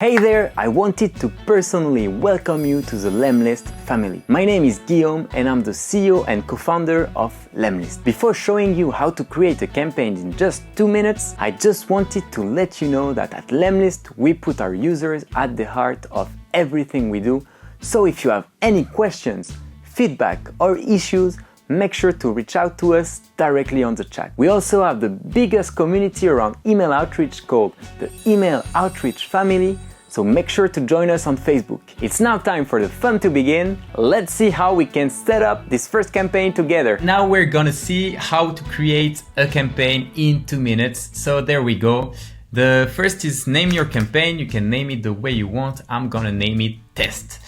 Hey there, I wanted to personally welcome you to the Lemlist family. My name is Guillaume and I'm the CEO and co-founder of Lemlist. Before showing you how to create a campaign in just 2 minutes, I just wanted to let you know that at Lemlist we put our users at the heart of everything we do. So if you have any questions, feedback or issues, make sure to reach out to us directly on the chat. We also have the biggest community around email outreach called the Email Outreach Family, so make sure to join us on Facebook. It's now time for the fun to begin. Let's see how we can set up this first campaign together. Now we're gonna see how to create a campaign in 2 minutes. So there we go. The first is name your campaign. You can name it the way you want. I'm gonna name it test.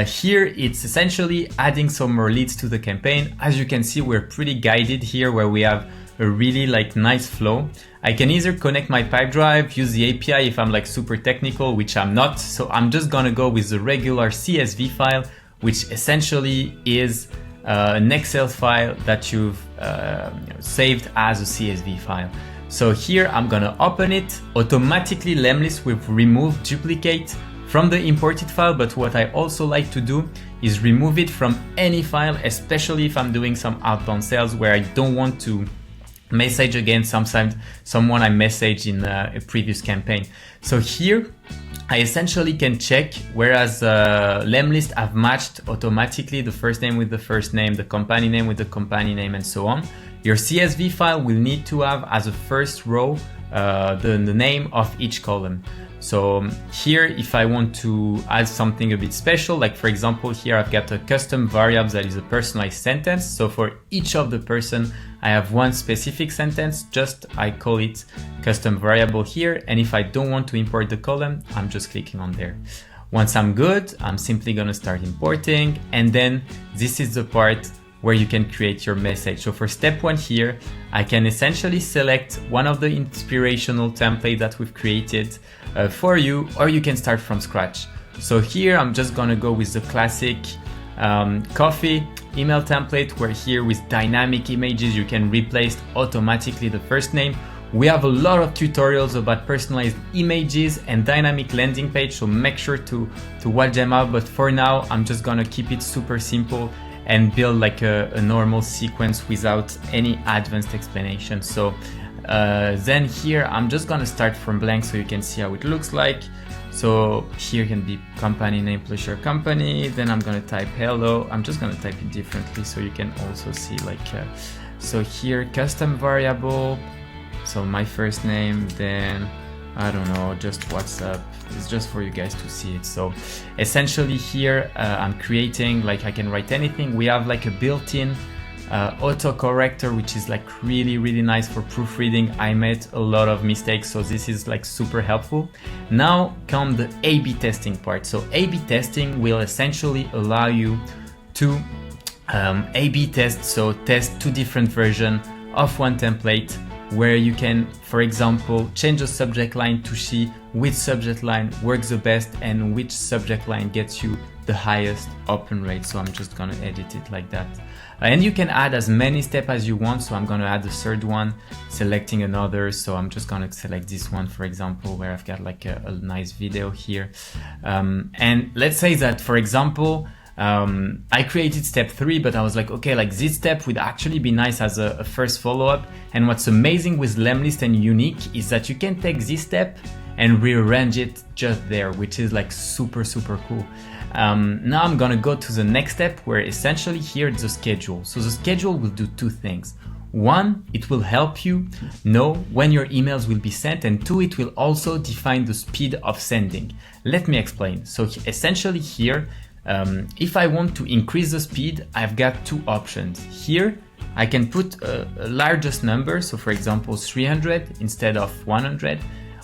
Here it's essentially adding some more leads to the campaign. As you can see, we're pretty guided here where we have a really nice flow. I can either connect my Pipedrive, use the API if I'm super technical, which I'm not. So I'm just gonna go with the regular CSV file, which essentially is an Excel file that you've saved as a CSV file. So here I'm gonna open it. Automatically Lemlist will remove duplicate from the imported file, but what I also like to do is remove it from any file, especially if I'm doing some outbound sales where I don't want to message again someone I messaged in a previous campaign. So here I essentially can check, whereas Lemlist have matched automatically the first name with the first name, the company name with the company name, and so on. Your CSV file will need to have as a first row the name of each column. So here, if I want to add something a bit special, like for example, here I've got a custom variable that is a personalized sentence. So for each of the person, I have one specific sentence, I call it custom variable here. And if I don't want to import the column, I'm just clicking on there. Once I'm good, I'm simply gonna start importing. And then this is the part where you can create your message. So for step 1 here, I can essentially select one of the inspirational templates that we've created for you, or you can start from scratch. So here I'm just gonna go with the classic coffee email template, where here with dynamic images you can replace automatically the first name. We have a lot of tutorials about personalized images and dynamic landing page, so make sure to watch them out. But for now, I'm just gonna keep it super simple and build a normal sequence without any advanced explanation. So then here, I'm just gonna start from blank so you can see how it looks like. So here can be company name plus your company. Then I'm gonna type hello. I'm just gonna type it differently so you can also see so here, custom variable. So my first name, then I don't know, just WhatsApp. It's just for you guys to see it. So essentially here I'm creating, I can write anything. We have a built-in autocorrector, which is really nice for proofreading. I made a lot of mistakes, so this is super helpful. Now come the A/B testing part. So A/B testing will essentially allow you to A/B test, so test 2 different versions of one template, where you can, for example, change the subject line to see which subject line works the best and which subject line gets you the highest open rate. So I'm just gonna edit it like that. And you can add as many steps as you want. So I'm gonna add the third one, selecting another. So I'm just gonna select this one, for example, where I've got a nice video here. And let's say that, for example, I created step 3, but I was okay, this step would actually be nice as a first follow-up. And what's amazing with Lemlist and unique is that you can take this step and rearrange it just there, which is super cool. Now I'm gonna go to the next step, where essentially here the schedule. So the schedule will do 2 things. 1, it will help you know when your emails will be sent, and 2, it will also define the speed of sending. Let me explain. So essentially here, if I want to increase the speed, I've got 2 options. Here, I can put a largest number, so for example 300 instead of 100,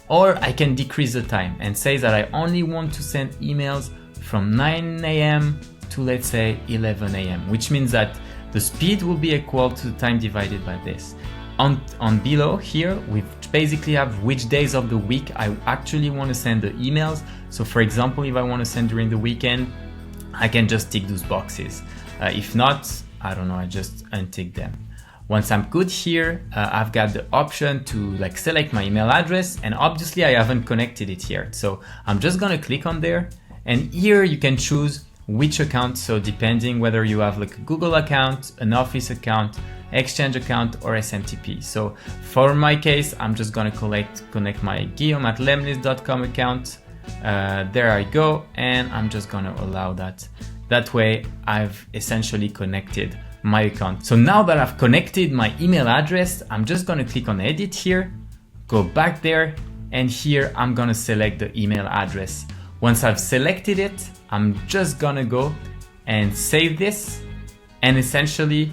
or I can decrease the time and say that I only want to send emails from 9 a.m. to, let's say, 11 a.m., which means that the speed will be equal to the time divided by this. On below here, we basically have which days of the week I actually want to send the emails. So for example, if I want to send during the weekend, I can just tick those boxes. If not, I don't know, I just untick them. Once I'm good here, I've got the option to like select my email address, and obviously I haven't connected it here. So I'm just gonna click on there, and here you can choose which account. So depending whether you have like a Google account, an Office account, Exchange account, or SMTP. So for my case, I'm just gonna connect my guillaume@lemlist.com account. There I go, and I'm just gonna allow that. That way I've essentially connected my account. So now that I've connected my email address, I'm just gonna click on edit here, go back there, and here I'm gonna select the email address. Once I've selected it, I'm just gonna go and save this, and essentially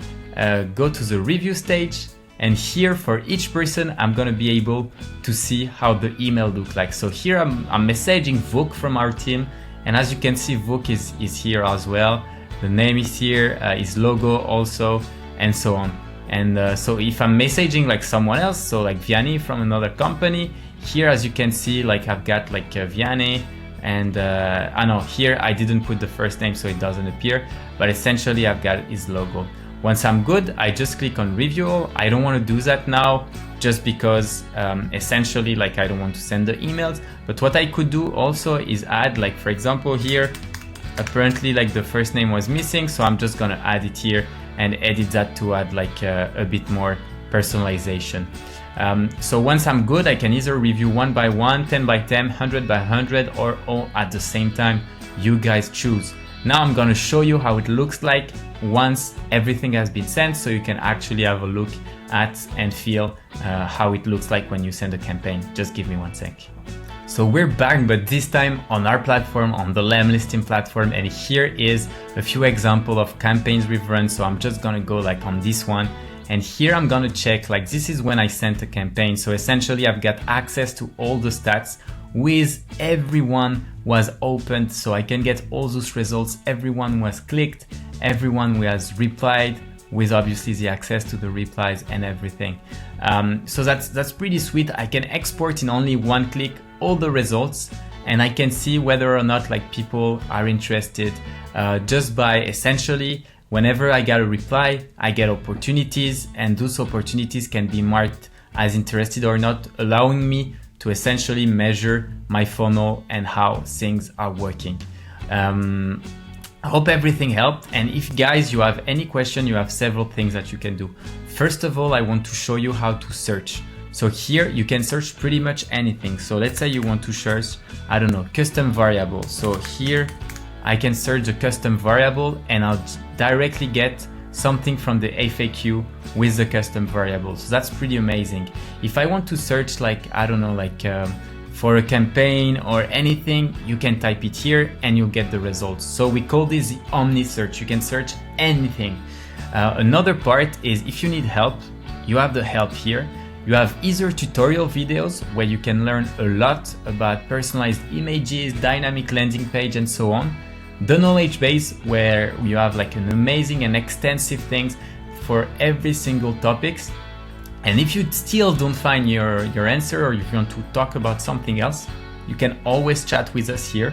go to the review stage. And here for each person, I'm gonna be able to see how the email look like. So here I'm messaging Vuk from our team, and as you can see, Vuk is here as well. The name is here, his logo also, and so on. And so if I'm messaging like someone else, so like Vianney from another company, here as you can see, like I've got like Vianney, and I know here I didn't put the first name so it doesn't appear, but essentially I've got his logo. Once I'm good, I just click on review. I don't want to do that now just because essentially like I don't want to send the emails. But what I could do also is add, like for example here, apparently like the first name was missing, so I'm just gonna add it here and edit that to add like a bit more personalization. So once I'm good, I can either review 1 by 1, 10 by 10, 100 by 100, or all at the same time. You guys choose. Now I'm gonna show you how it looks like once everything has been sent, so you can actually have a look at and feel how it looks like when you send a campaign. Just give me 1 sec. So we're back, but this time on our platform, on the Lemlist platform, and here is a few examples of campaigns we've run. So I'm just gonna go like on this one, and here I'm gonna check, like this is when I sent a campaign. So essentially I've got access to all the stats with everyone was opened, so I can get all those results. Everyone was clicked, everyone was replied, with obviously the access to the replies and everything. So that's pretty sweet. I can export in only 1 click all the results, and I can see whether or not like people are interested just by essentially whenever I get a reply, I get opportunities, and those opportunities can be marked as interested or not, allowing me to essentially measure my funnel and how things are working. I hope everything helped, and if guys you have any question, you have several things that you can do. First of all, I want to show you how to search. So here you can search pretty much anything. So let's say you want to search, I don't know, custom variable. So here I can search the custom variable, and I'll directly get something from the FAQ with the custom variable. So that's pretty amazing. If I want to search like, I don't know, like for a campaign or anything, you can type it here and you'll get the results. So we call this the Omni search. You can search anything. Another part is if you need help, you have the help here. You have either tutorial videos where you can learn a lot about personalized images, dynamic landing page, and so on. The knowledge base where you have like an amazing and extensive things for every single topics. And if you still don't find your answer, or if you want to talk about something else, you can always chat with us here,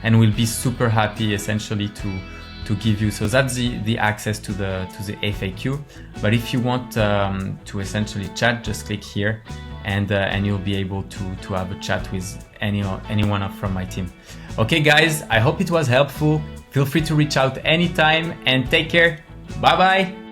and we'll be super happy essentially to give you. So that's the access to the FAQ. But if you want to essentially chat, just click here, and you'll be able to have a chat with anyone from my team. Okay guys, I hope it was helpful. Feel free to reach out anytime, and take care. Bye bye.